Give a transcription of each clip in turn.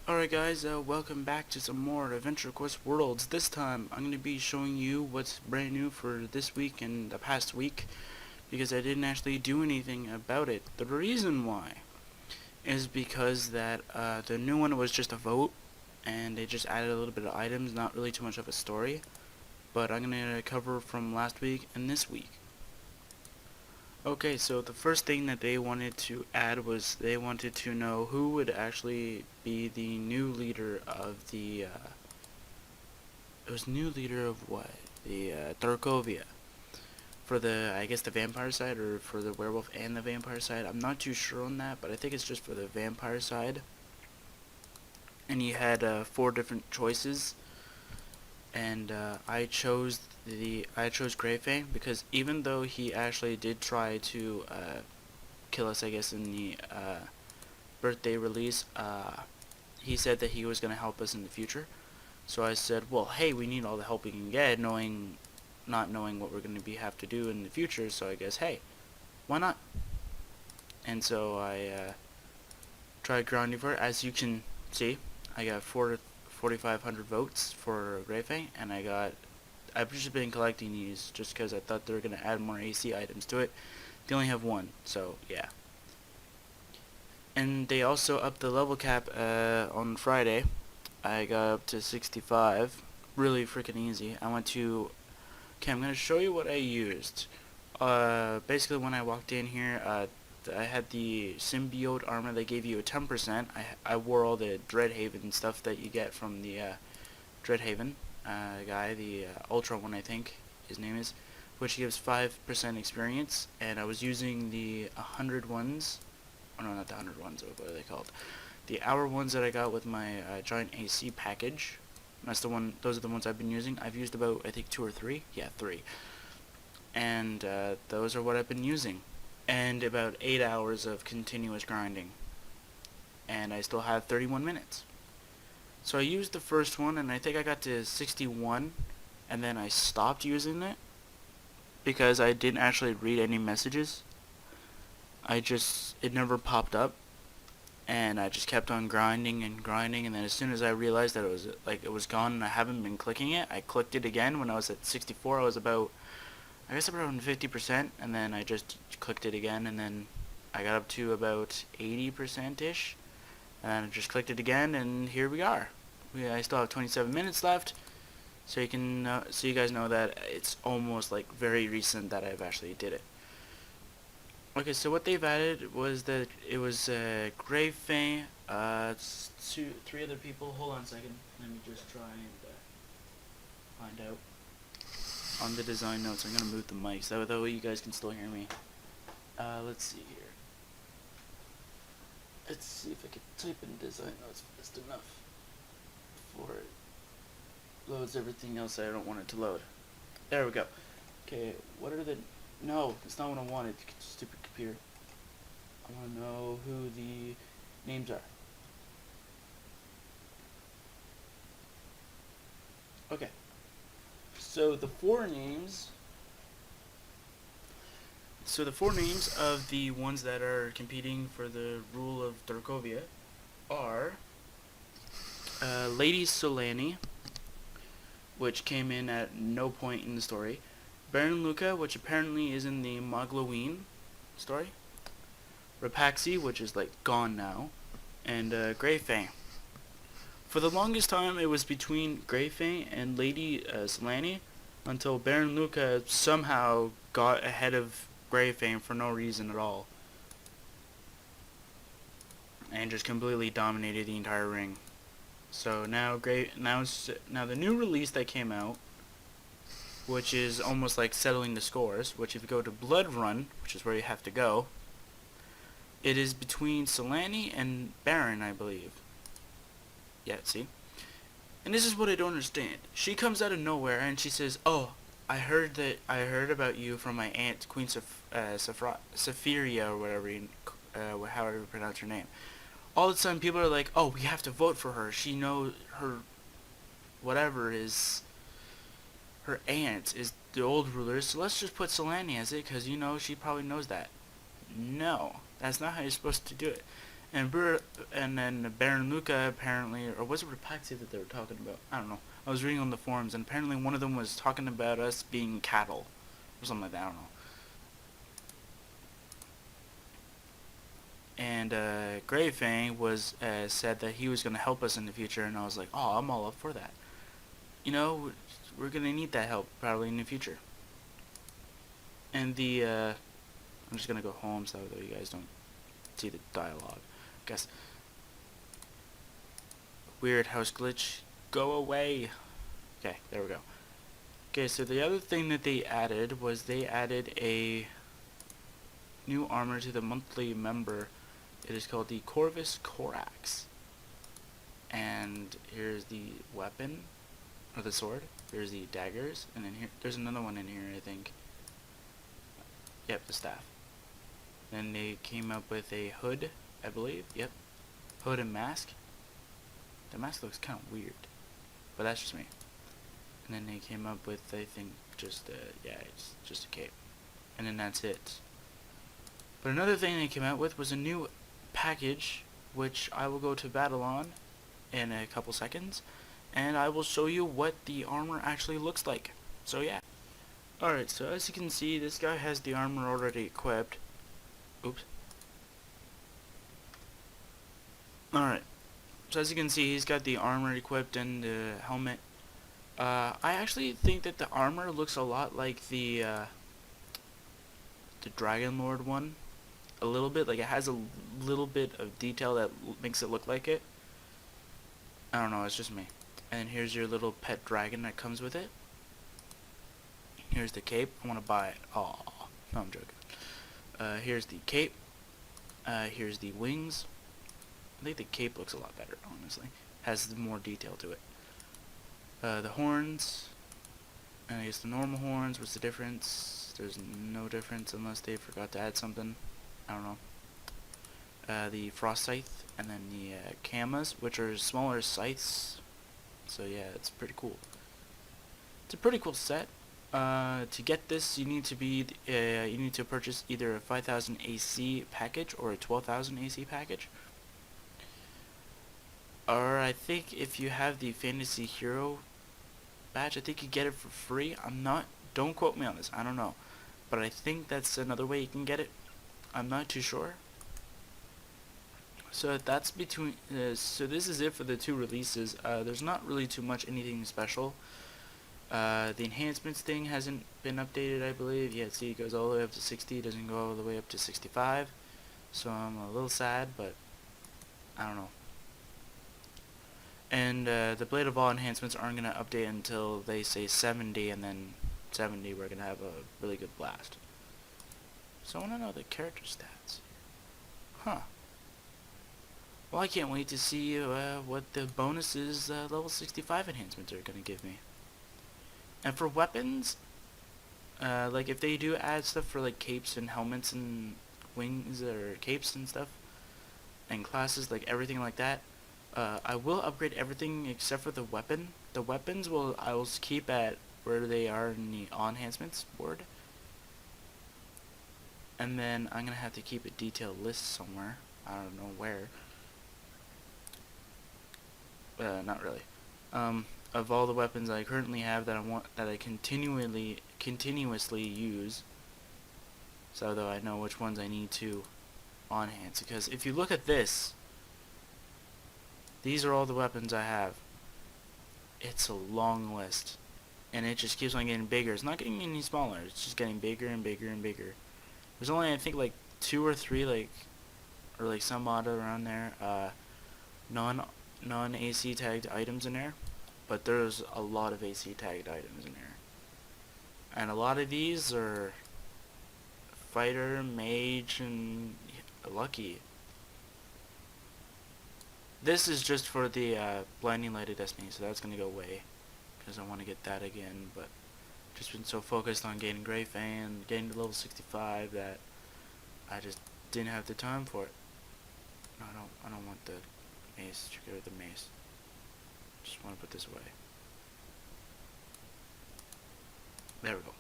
Alright guys, welcome back to some more Adventure Quest Worlds. This time I'm going to be showing you what's brand new for this week and the past week, because I didn't actually do anything about it. The reason why is because that the new one was just a vote, and they just added a little bit of items, not really too much of a story. But I'm going to cover from last week and this week. Okay, so the first thing that they wanted to add was they wanted to know who would actually be the new leader of the, it was new leader of what? The, Darkovia. For the, I guess the vampire side, or for the werewolf and the vampire side. I'm not too sure on that, but I think it's just for the vampire side. And you had, 4 different choices. And I chose Greyfang because even though he actually did try to kill us, I guess, in the birthday release, he said that he was going to help us in the future. So I said, well, hey, we need all the help we can get, not knowing what we're going to have to do in the future. So I guess, hey, why not? And so I tried grinding for it. As you can see, I got 4,500 votes for Greyfang, and I've just been collecting these just because I thought they were going to add more AC items to it. They only have 1, so yeah. And they also upped the level cap on Friday. I got up to 65. Really freaking easy. Okay, I'm going to show you what I used. Basically when I walked in here, I had the symbiote armor that gave you a 10%. I wore all the Dreadhaven stuff that you get from the Dreadhaven guy, the Ultra one I think his name is, which gives 5% experience, and I was using the 100 ones, oh no, not the 100 ones, what are they called? The hour ones that I got with my giant AC package. Those are the ones I've been using. I've used about, I think, 2 or 3. Yeah, 3. And those are what I've been using. And about 8 hours of continuous grinding. And I still have 31 minutes. So I used the first one, and I think I got to 61, and then I stopped using it because I didn't actually read any messages. It never popped up, and I just kept on grinding, and then as soon as I realized that it was gone and I haven't been clicking it, I clicked it again. When I was at 64, I was about, I guess, around 50%, and then I just clicked it again, and then I got up to about 80%-ish, and then I just clicked it again, and here we are. I still have 27 minutes left, so you guys know that it's almost like very recent that I've actually did it. Okay, so what they've added was that it was Greyfang, 3 other people. Hold on a second. Let me just try and find out on the design notes. I'm gonna move the mic so that way you guys can still hear me. Let's see here. Let's see if I can type in design notes fast enough before it loads everything else I don't want it to load. There we go. Okay, what are the... No, that's not what I wanted, stupid computer. I want to know who the names are. Okay. So the 4 names... So the 4 names of the ones that are competing for the rule of Darkovia are Lady Solani, which came in at no point in the story. Baron Luca, which apparently is in the Magloween story. Rapaxi, which is like gone now. And Greyfang. For the longest time it was between Greyfang and Lady Solani, until Baron Luca somehow got ahead of Greyfang for no reason at all. And just completely dominated the entire ring. So now the new release that came out, which is almost like settling the scores, which if you go to Blood Run, which is where you have to go, it is between Solani and Baron, I believe. Yeah, see? And this is what I don't understand. She comes out of nowhere and she says, "Oh, I heard about you from my aunt, Queen Saphiria, or whatever, however you pronounce her name." All of a sudden people are like, "Oh, we have to vote for her. She knows her, whatever is, her aunt is the old ruler, so let's just put Solani as it, because, she probably knows that." No, that's not how you're supposed to do it. And then Baron Luca apparently, or was it Rapaxi that they were talking about? I don't know. I was reading on the forums, and apparently one of them was talking about us being cattle, or something like that. I don't know. And Gravefang was said that he was going to help us in the future, and I was like, oh, I'm all up for that. You know, we're going to need that help probably in the future. And I'm just going to go home so that you guys don't see the dialogue. I guess. Weird house glitch. Go away. Okay, there we go. Okay, so the other thing that they added was they added a new armor to the monthly member. It is called the Corvus Corax. And here's the weapon, or the sword. Here's the daggers, and then there's another one in here, I think. Yep, the staff. Then they came up with a hood, I believe. Yep, hood and mask. The mask looks kind of weird, but that's just me. And then they came up with, I think, just yeah, it's just a cape, and then that's it. But another thing they came out with was a new package, which I will go to battle on in a couple seconds, and I will show you what the armor actually looks like. So yeah. Alright, so as you can see, this guy has the armor already equipped. Oops. Alright, so as you can see, he's got the armor equipped and the helmet. I actually think that the armor looks a lot like the Dragon Lord one. A little bit, like it has a little bit of detail that makes it look like it. I don't know, it's just me. And here's your little pet dragon that comes with it. Here's the cape. I want to buy it. Aw, no, I'm joking. Here's the cape. Here's the wings. I think the cape looks a lot better, honestly. Has more detail to it. The horns. And I guess the normal horns. What's the difference? There's no difference unless they forgot to add something. I don't know. The frost scythe, and then the kamas, which are smaller scythes. So yeah, it's pretty cool. It's a pretty cool set. To get this, you need to purchase either a 5,000 AC package or a 12,000 AC package. Or I think if you have the Fantasy Hero badge, I think you get it for free. Don't quote me on this, I don't know. But I think that's another way you can get it. I'm not too sure. So that's so this is it for the two releases. There's not really too much anything special. The enhancements thing hasn't been updated, I believe. Yeah, see, it goes all the way up to 60, doesn't go all the way up to 65. So I'm a little sad, but I don't know. And the Blade of All enhancements aren't going to update until they say 70, and then 70 we're going to have a really good blast. So I want to know the character stats. Huh. Well, I can't wait to see what the bonuses level 65 enhancements are going to give me. And for weapons, like if they do add stuff for like capes and helmets and wings or capes and stuff, and classes, like everything like that, I will upgrade everything except for the weapon. The weapons I will keep at where they are in the enhancements board. And then I'm gonna have to keep a detailed list somewhere. I don't know where. Not really. Of all the weapons I currently have that I continuously use, so that I know which ones I need to enhance. Because if you look at this, these are all the weapons I have. It's a long list, and it just keeps on getting bigger. It's not getting any smaller. It's just getting bigger and bigger and bigger. There's only, I think, like 2 or 3 or like some odd around there non-AC tagged items in there. But there's a lot of AC tagged items in there. And a lot of these are fighter, mage, and lucky. This is just for the blinding light of destiny, so that's gonna go away because I want to get that again. But just been so focused on getting Grey Fan, getting to level 65 that I just didn't have the time for it. No, I don't want the mace. Get rid of the mace. Just want to put this away. There we go.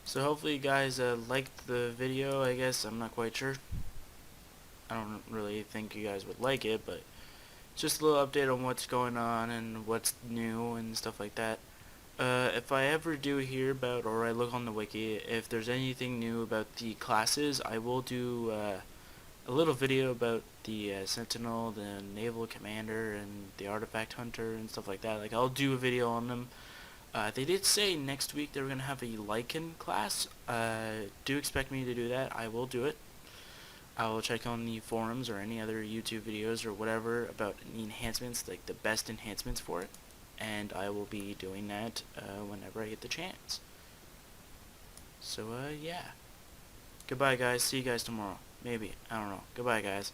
So hopefully you guys liked the video, I guess. I'm not quite sure. I don't really think you guys would like it, but just a little update on what's going on and what's new and stuff like that. If I ever do hear about, or I look on the wiki, if there's anything new about the classes, I will do a little video about the Sentinel, the Naval Commander, and the Artifact Hunter and stuff like that. Like, I'll do a video on them. They did say next week they were going to have a Lycan class. Do expect me to do that. I will do it. I will check on the forums or any other YouTube videos or whatever about the enhancements, like the best enhancements for it. And I will be doing that whenever I get the chance. So, yeah. Goodbye, guys. See you guys tomorrow. Maybe. I don't know. Goodbye, guys.